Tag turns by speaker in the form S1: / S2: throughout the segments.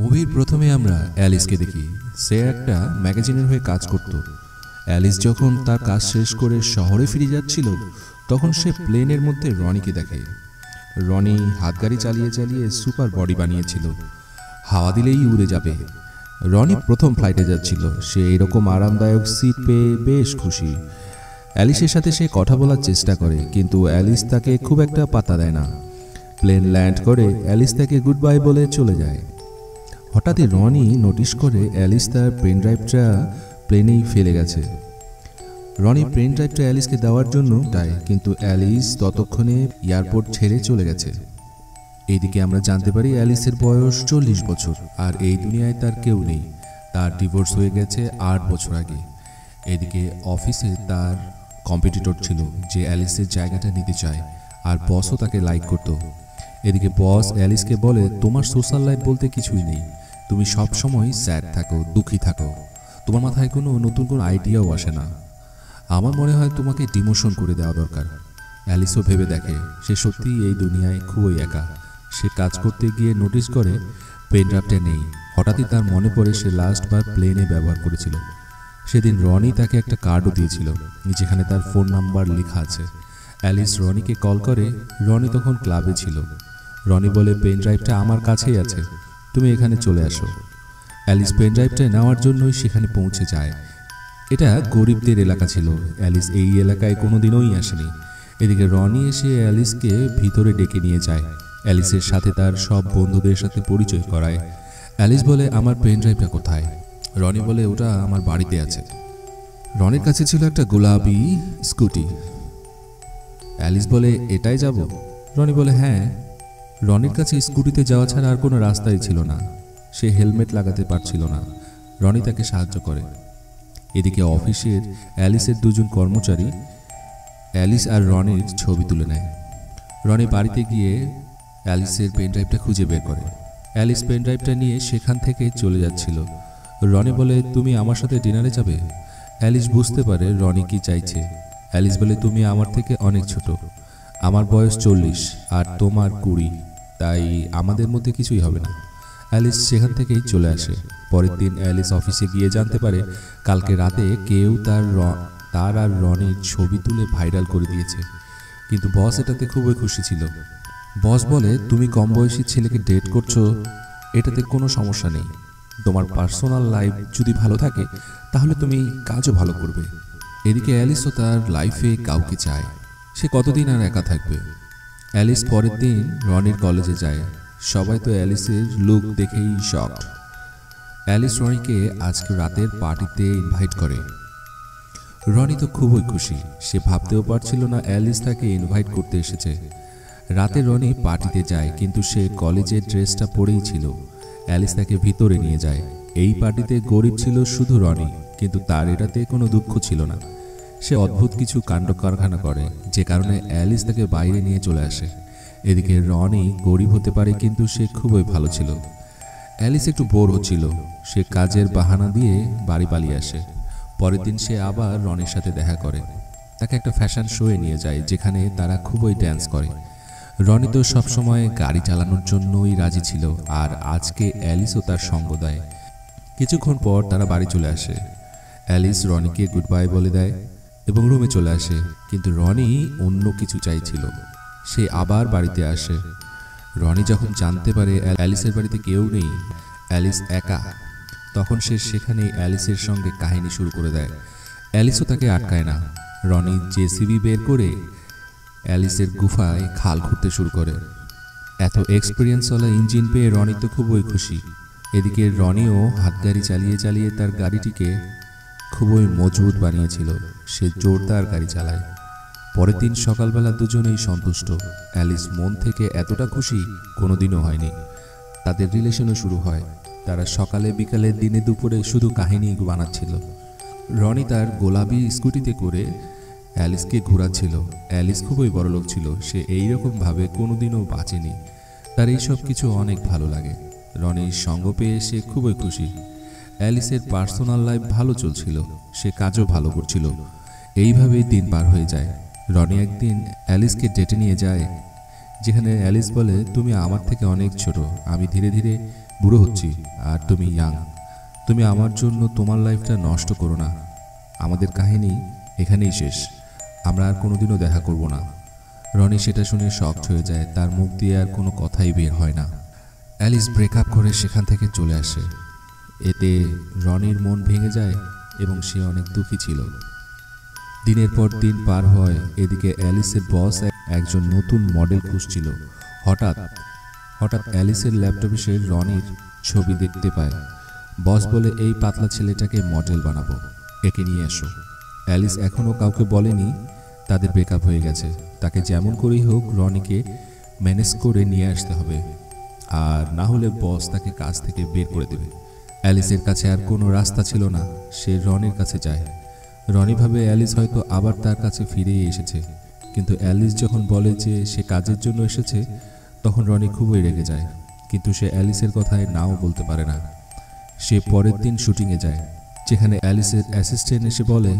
S1: মুভির প্রথমে আমরা অ্যালিসকে দেখি। সে একটা ম্যাগাজিনের হয়ে কাজ করত। অ্যালিস যখন তার কাজ শেষ করে শহরে ফিরে যাচ্ছিল তখন সে প্লেনের মধ্যে রনিকে দেখে। রনি হাতগাড়ি চালিয়ে চালিয়ে সুপার বডি বানিয়েছিল, হাওয়া দিলেই উড়ে যাবে। রনি প্রথম ফ্লাইটে যাচ্ছিল, সে এরকম আরামদায়ক সিট পেয়ে বেশ খুশি। অ্যালিসের সাথে সে কথা বলার চেষ্টা করে, কিন্তু অ্যালিস তাকে খুব একটা পাত্তা দেয় না। প্লেন ল্যান্ড করে অ্যালিস তাকে গুড বাই বলে চলে যায়। হঠাৎই রনি নোটিশ করে অ্যালিস তার পেন ড্রাইভটা প্লেনেই ফেলে গেছে। রনি পেন ড্রাইভটা অ্যালিসকে দেওয়ার জন্য চায়, কিন্তু অ্যালিস ততক্ষণে এয়ারপোর্ট ছেড়ে চলে গেছে। এইদিকে আমরা জানতে পারি অ্যালিসের বয়স 40 বছর, আর এই দুনিয়ায় তার কেউ নেই। তার ডিভোর্স হয়ে গেছে 8 বছর আগে। এদিকে অফিসে তার কম্পিটিটর ছিল যে অ্যালিসের জায়গাটা নিতে চায়, আর বসও তাকে লাইক করত। এদিকে বস অ্যালিসকে বলে, তোমার সোশ্যাল লাইফ বলতে কিছুই নেই, তুমি সব সময় স্যাড থাকো, দুঃখী থাকো, তোমার মাথায় কোনো নতুন কোনো আইডিয়াও আসে না। আমার মনে হয় তোমাকে ডিমোশন করে দেওয়া দরকার। অ্যালিসও ভেবে দেখে সে সত্যিই এই দুনিয়ায় খুবই একা। সে কাজ করতে গিয়ে নোটিস করে পেন ড্রাইভটা নেই। হঠাৎই তার মনে পড়ে সে লাস্টবার প্লেনে ব্যবহার করেছিল। সেদিন রনি তাকে একটা কার্ডও দিয়েছিল যেখানে তার ফোন নাম্বার লেখা আছে। অ্যালিস রনিকে কল করে। রনি তখন ক্লাবে ছিল। রনি বলে, পেন ড্রাইভটা আমার কাছেই আছে, তুমি এখানে চলে আসো। অ্যালিস পেন ড্রাইভটা নেওয়ার জন্যই সেখানে পৌঁছে যায়। এটা গরিবদের এলাকা ছিল, অ্যালিস এই এলাকায় কোনোদিনই আসেনি। এদিকে রনি এসে অ্যালিসকে ভিতরে ডেকে নিয়ে যায়। অ্যালিসের সাথে তার সব বন্ধুদের সাথে পরিচয় করায়। অ্যালিস বলে, আমার পেন ড্রাইভটা কোথায়? রনি বলে, ওটা আমার বাড়িতে আছে। রনির কাছে ছিল একটা গোলাপি স্কুটি। অ্যালিস বলে, এটাই যাব? রনি বলে, হ্যাঁ। রনির কাছে স্কুটিতে যাওয়া ছাড়া আর কোনো রাস্তাই ছিল না। সে হেলমেট লাগাতে পারছিল না। রনি তাকে সাহায্য করে। এদিকে অফিসের অ্যালিসের দুজন কর্মচারী অ্যালিস আর রনির ছবি তুলে নেয়। রনি বাড়িতে গিয়ে অ্যালিসের পেন ড্রাইভটা খুঁজে বের করে। অ্যালিস পেন ড্রাইভটা নিয়ে সেখান থেকে চলে যাচ্ছিল। রনি বলে, তুমি আমার সাথে ডিনারে যাবে? অ্যালিস বুঝতে পারে রনি কি চাইছে। অ্যালিস বলে, তুমি আমার থেকে অনেক ছোট, আমার বয়স 40 আর তোমার 20, তাই আমাদের মধ্যে কিছুই হবে না। অ্যালিস সেখান থেকেই চলে আসে। পরের দিন অ্যালিস অফিসে গিয়ে জানতে পারে কালকে রাতে কেউ তার আর রনির ছবি তুলে ভাইরাল করে দিয়েছে, কিন্তু বস এটাতে খুবই খুশি ছিল। বস বলে, তুমি কম বয়সী ছেলেকে ডেট করছো, এটাতে কোনো সমস্যা নেই। তোমার পার্সোনাল লাইফ যদি ভালো থাকে তাহলে তুমি কাজও ভালো করবে। এদিকে অ্যালিসও তার লাইফে কাউকে চায়। সে কতদিন আর একা থাকবে? অ্যালিস পরের দিন রনির কলেজে যায়। সবাই তো অ্যালিসের লুক দেখেই শকড। অ্যালিস রনিকে আজকে রাতের পার্টিতে ইনভাইট করে। রনি তো খুবই খুশি। সে ভাবতেও পারছিল না অ্যালিস তাকে ইনভাইট করতে এসেছে। রাতে রনি পার্টিতে যায়, কিন্তু সে কলেজের ড্রেসটা পরেই ছিল। অ্যালিস তাকে ভিতরে নিয়ে যায়। এই পার্টিতে গরিব ছিল শুধু রনি, কিন্তু তার এটাতে কোনো দুঃখ ছিল না। সে অদ্ভুত কিছু কাণ্ড কারখানা করে, যে কারণে অ্যালিস তাকে বাইরে নিয়ে চলে আসে। এদিকে রনি গরিব হতে পারে, কিন্তু সে খুবই ভালো ছিল। অ্যালিস একটু বোর হচ্ছিল। সে কাজের বাহানা দিয়ে বাড়ি পালিয়ে আসে। পরের দিন সে আবার রনির সাথে দেখা করে। তাকে একটা ফ্যাশন শোয়ে নিয়ে যায়, যেখানে তারা খুবই ড্যান্স করে। রনি তো সবসময় গাড়ি চালানোর জন্যই রাজি ছিল, আর আজকে অ্যালিসও তার সঙ্গ দেয়। কিছুক্ষণ পর তারা বাড়ি চলে আসে। অ্যালিস রনিকে গুড বাই বলে দেয় এবং রুমে চলে আসে, কিন্তু রনি অন্য কিছু চাইছিল। সে আবার বাড়িতে আসে। রনি যখন জানতে পারে অ্যালিসের বাড়িতে কেউ নেই, অ্যালিস একা, তখন সে সেখানে অ্যালিসের সঙ্গে কাহিনী শুরু করে দেয়। অ্যালিসও তাকে আটকায় না। রনি জেসিবি বের করে অ্যালিসের গুফায় খাল খুঁড়তে শুরু করে। এত এক্সপিরিয়েন্সওয়ালা ইঞ্জিন পেয়ে রনি তো খুবই খুশি। এদিকে রনিও হাতগাড়ি চালিয়ে চালিয়ে তার গাড়িটিকে খুবই মজবুত বানিয়েছিল। সে জোরদার গাড়ি চালায়। পরের দিন সকালবেলা দুজনেই সন্তুষ্ট। অ্যালিস মন থেকে এতটা খুশি কোনোদিনও হয়নি। তাদের রিলেশনও শুরু হয়। তারা সকালে বিকালে দিনে দুপুরে শুধু কাহিনী বানাচ্ছিল। রনি তার গোলাপি স্কুটিতে করে অ্যালিসকে ঘোরাচ্ছিল। অ্যালিস খুবই বড়লোক ছিল। সে এইরকমভাবে কোনোদিনও বাঁচেনি। তার এইসব কিছু অনেক ভালো লাগে। রনির সঙ্গ পেয়ে সে খুবই খুশি। অ্যালিসের পার্সোনাল লাইফ ভালো চলছিল, সে কাজও ভালো করছিল। এইভাবেই দিন পার হয়ে যায়। রনি একদিন অ্যালিসকে ডেটে নিয়ে যায়, যেখানে অ্যালিস বলে, তুমি আমার থেকে অনেক ছোট, আমি ধীরে ধীরে বুড়ো হচ্ছি আর তুমি ইয়াং। তুমি আমার জন্য তোমার লাইফটা নষ্ট করো না। আমাদের কাহিনী এখানেই শেষ, আমরা আর কোনোদিনও দেখা করব না। রনি সেটা শুনে শকড হয়ে যায়, তার মুখ দিয়ে আর কোনো কথাই বের হয় না। অ্যালিস ব্রেকআপ করে সেখান থেকে চলে আসে। এতে রনির মন ভেঙে যায় এবং সে অনেক দুঃখী ছিল। দিনের পর দিন পার হয়, এদিকে অ্যালিসের বস একজন নতুন মডেল খুঁজছিল। হঠাৎ অ্যালিসের ল্যাপটপে সে রনির ছবি দেখতে পায়। বস বলে, এই পাতলা ছেলেটাকে মডেল বানাবো, একে নিয়ে এসো। অ্যালিস এখনও কাউকে বলেনি তাদের ব্রেকআপ হয়ে গেছে। তাকে যেমন করেই হোক রনিকে ম্যানেজ করে নিয়ে আসতে হবে, আর না হলে বস তাকে কাজ থেকে বের করে দেবে। অ্যালিসের কাছে আর কোনো রাস্তা ছিল না, সে রনির কাছে যায়। রনি ভাবে অ্যালিস হয়তো আবার তার কাছে ফিরেই এসেছে, কিন্তু অ্যালিস যখন বলে যে সে কাজের জন্য এসেছে, তখন রনি খুবই রেগে যায়। কিন্তু সে অ্যালিসের কথায় নাও বলতে পারে না। সে পরের দিন শুটিংয়ে যায়, যেখানে অ্যালিসের অ্যাসিস্ট্যান্ট এসে বলে,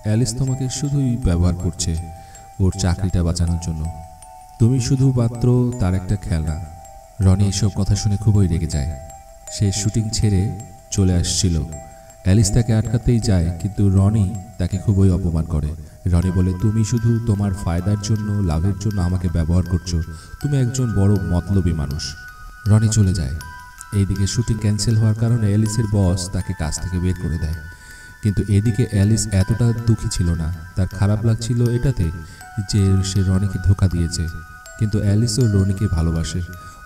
S1: অ্যালিস তোমাকে শুধুই ব্যবহার করছে ওর চাকরিটা বাঁচানোর জন্য, তুমি শুধুমাত্র তার একটা খেলনা। রনি এইসব কথা শুনে খুবই রেগে যায়। সে শুটিং ছেড়ে চলে আসছিল। অ্যালিস তাকে আটকাতেই যায়, কিন্তু রনি তাকে খুবই অপমান করে। রনি বলে, তুমি শুধু তোমার ফায়দার জন্য, লাভের জন্য আমাকে ব্যবহার করছো, তুমি একজন বড় মতলবী মানুষ। রনি চলে যায়। এইদিকে শুটিং ক্যান্সেল হওয়ার কারণে অ্যালিসের বস তাকে কাজ থেকে বের করে দেয়। কিন্তু এদিকে অ্যালিস এতটা দুঃখী ছিল না, তার খারাপ লাগছিল এটাতে যে সে রনিকে ধোঁকা দিয়েছে। কিন্তু অ্যালিসও রনিকে ভালোবাসে।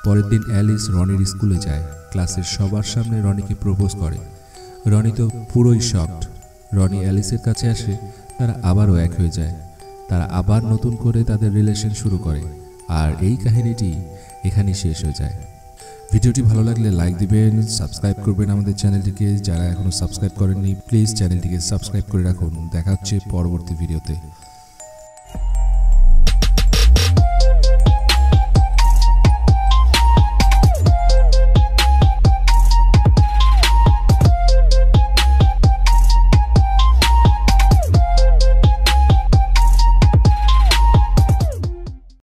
S1: পরের দিন অ্যালিস রনির স্কুলে যায়, ক্লাসের সবার সামনে রনিকে প্রপোজ করে। রনি তো পুরোই শকড। রনি অ্যালিসের কাছে আসে, তারা আবারও এক হয়ে যায়। তারা আবার নতুন করে তাদের রিলেশন শুরু করে। আর এই কাহিনীটি এখানেই শেষ হয়ে যায়। ভিডিওটি ভালো লাগলে লাইক দিবেন, সাবস্ক্রাইব করবেন আমাদের চ্যানেলটিকে। যারা এখনও সাবস্ক্রাইব করেননি প্লিজ চ্যানেলটিকে সাবস্ক্রাইব করে রাখুন। দেখা হচ্ছে পরবর্তী ভিডিওতে।